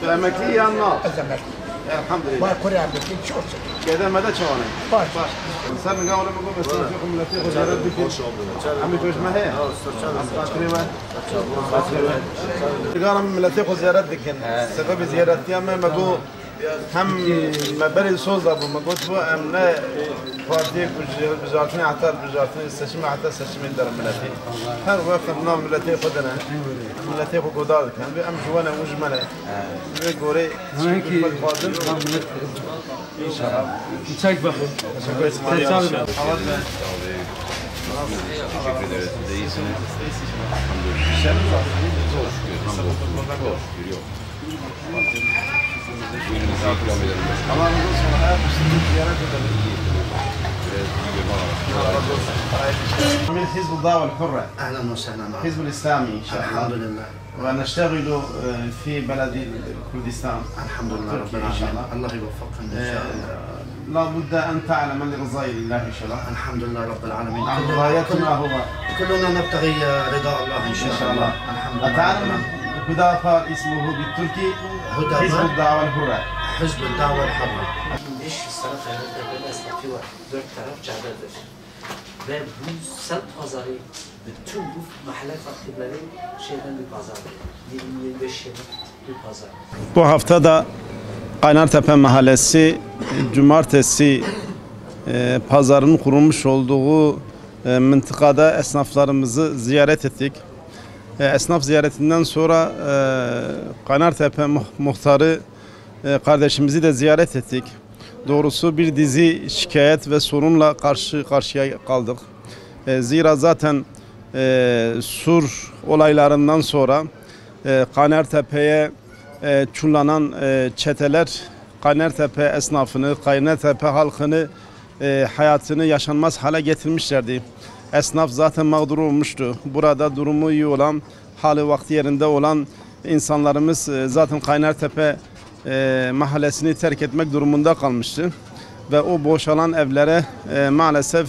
emekli yanına. أزمك Elhamdülillah. ما كوريا بدي شورت Gedemede çavanı. باش Sen mi gavurun bu mesela fikum milleti huzaret dikin. Ami köşme he. Asbatri ve. Gavurun milleti huzaret dikin. Sebebi ziyaret ya me mago hem meberi söz da bu mago bu em ne parti wizartini hatta wizartini seçimi hatta seçimi der milleti. Her vakit nam milleti khudana. Milleti khu godal kan bi em jwana mujmala. Ve gore hikmet fadil. İnşallah. Çek bakayım. Teşekkür ederim. Teşekkür ederim. Teşekkür ederiz. Siz de iyisiniz. Allah razı olsun. Sizi ziyaret edelim. من حزب الضوء الحرة اهلا وسهلا معك. حزب الإسلامي إن شاء الحمد الله لله. ونشتغل في بلد كردستان الحمد لله رب تركيا إن شاء العالمين. الله الله يوفقنا ان شاء الله. لا بد أن تعلم لرضاء الله إن شاء الله الحمد لله رب العالمين. غايتنا هو كلنا نبتغي رضا الله ان إن شاء شاء الله. الله الحمد لله. أتعلم هدافة اسمه بالتركي هدى حزب الدعوة الحرة. حزب الدعوه الحره. İş sanat hayatında esnafı var. 4 taraf caddedir. Ve bu semt pazarı bütün bu mahalle fakirlerin şeyden bir pazar. 20-25 yıllık bir pazar. Bu hafta da Kaynartepe Mahallesi Cumartesi pazarının kurulmuş olduğu mıntıkada esnaflarımızı ziyaret ettik. Esnaf ziyaretinden sonra Kaynartepe muhtarı kardeşimizi de ziyaret ettik. Doğrusu bir dizi şikayet ve sorunla karşı karşıya kaldık. Zira zaten Sur olaylarından sonra Kaynartepe'ye çullanan çeteler Kaynartepe esnafını, Kaynartepe halkını hayatını yaşanmaz hale getirmişlerdi. Esnaf zaten mağdur olmuştu. Burada durumu iyi olan, hali vakti yerinde olan insanlarımız zaten Kaynartepe mahallesini terk etmek durumunda kalmıştı. Ve o boşalan evlere maalesef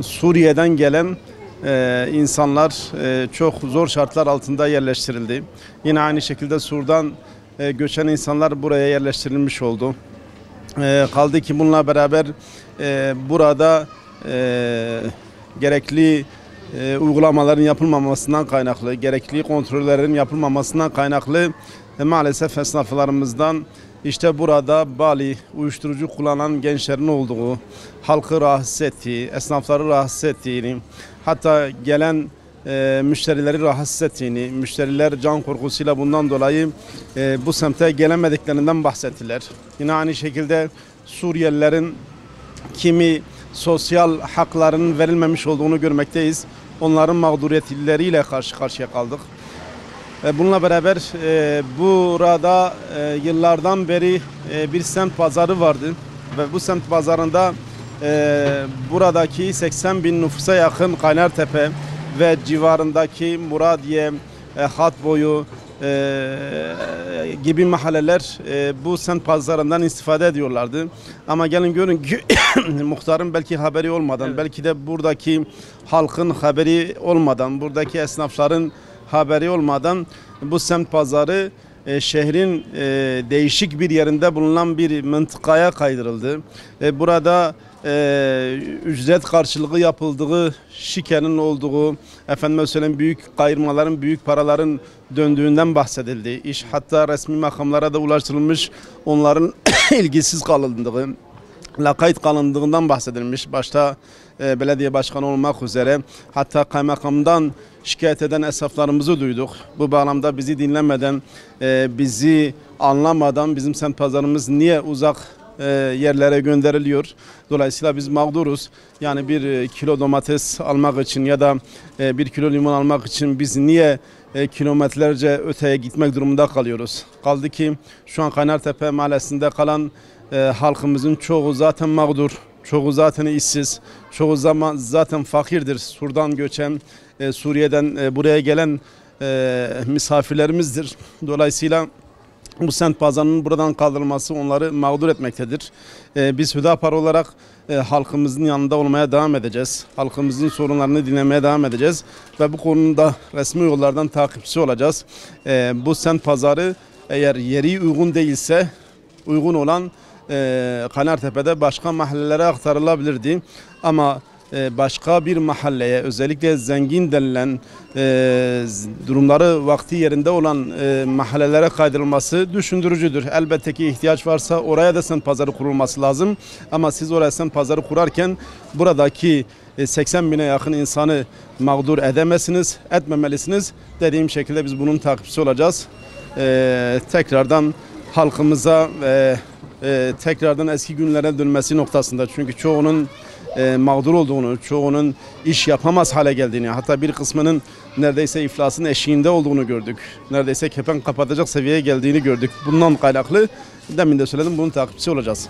Suriye'den gelen insanlar çok zor şartlar altında yerleştirildi. Yine aynı şekilde Sur'dan göçen insanlar buraya yerleştirilmiş oldu. Kaldı ki bununla beraber burada gerekli uygulamaların yapılmamasından kaynaklı, gerekli kontrollerin yapılmamasından kaynaklı maalesef esnaflarımızdan işte burada Bali uyuşturucu kullanan gençlerin olduğu, halkı rahatsız ettiği, esnafları rahatsız ettiğini, hatta gelen müşterileri rahatsız ettiğini, müşteriler can korkusuyla bundan dolayı bu semte gelemediklerinden bahsettiler. Yine aynı şekilde Suriyelilerin kimi sosyal haklarının verilmemiş olduğunu görmekteyiz. Onların mağduriyetleriyle karşı karşıya kaldık. Bununla beraber burada yıllardan beri bir semt pazarı vardı ve bu semt pazarında buradaki 80 bin nüfusa yakın Kaynartepe ve civarındaki Muradiye, Hatboyu gibi mahalleler bu semt pazarından istifade ediyorlardı. Ama gelin görün ki muhtarın belki haberi olmadan, evet, belki de buradaki halkın haberi olmadan, buradaki esnafların haberi olmadan bu semt pazarı şehrin değişik bir yerinde bulunan bir mıntıkaya kaydırıldı. Burada ücret karşılığı yapıldığı şikenin olduğu, efendime söyleyeyim büyük kayırmaların, büyük paraların döndüğünden bahsedildi. İş hatta resmi makamlara da ulaştırılmış, onların ilgisiz kalındığı, lakayt kalındığından bahsedilmiş. Başta belediye başkanı olmak üzere hatta kaymakamdan şikayet eden esnaflarımızı duyduk. Bu bağlamda bizi dinlemeden, bizi anlamadan bizim semt pazarımız niye uzak yerlere gönderiliyor? Dolayısıyla biz mağduruz. Yani bir kilo domates almak için ya da bir kilo limon almak için biz niye kilometrelerce öteye gitmek durumunda kalıyoruz? Kaldı ki şu an Kaynartepe mahallesinde kalan halkımızın çoğu zaten mağdur. Çoğu zaten işsiz, çoğu zaman zaten fakirdir. Sur'dan göçen, Suriye'den buraya gelen misafirlerimizdir. Dolayısıyla bu semt pazarının buradan kaldırılması onları mağdur etmektedir. Biz Hüdapar olarak halkımızın yanında olmaya devam edeceğiz. Halkımızın sorunlarını dinlemeye devam edeceğiz. Ve bu konuda resmi yollardan takipçi olacağız. Bu semt pazarı eğer yeri uygun değilse uygun olan Kanartepe'de başka mahallelere aktarılabilirdi. Ama başka bir mahalleye özellikle zengin denilen durumları vakti yerinde olan mahallelere kaydırılması düşündürücüdür. Elbette ki ihtiyaç varsa oraya da semt pazarı kurulması lazım. Ama siz oraya semt pazarı kurarken buradaki 80 bine yakın insanı mağdur edemezsiniz, etmemelisiniz. Dediğim şekilde biz bunun takipçisi olacağız. Tekrardan halkımıza tekrardan eski günlere dönmesi noktasında. Çünkü çoğunun mağdur olduğunu, çoğunun iş yapamaz hale geldiğini, hatta bir kısmının neredeyse iflasın eşiğinde olduğunu gördük. Neredeyse kepenk kapatacak seviyeye geldiğini gördük. Bundan kaynaklı demin de söyledim, bunun takipçisi olacağız.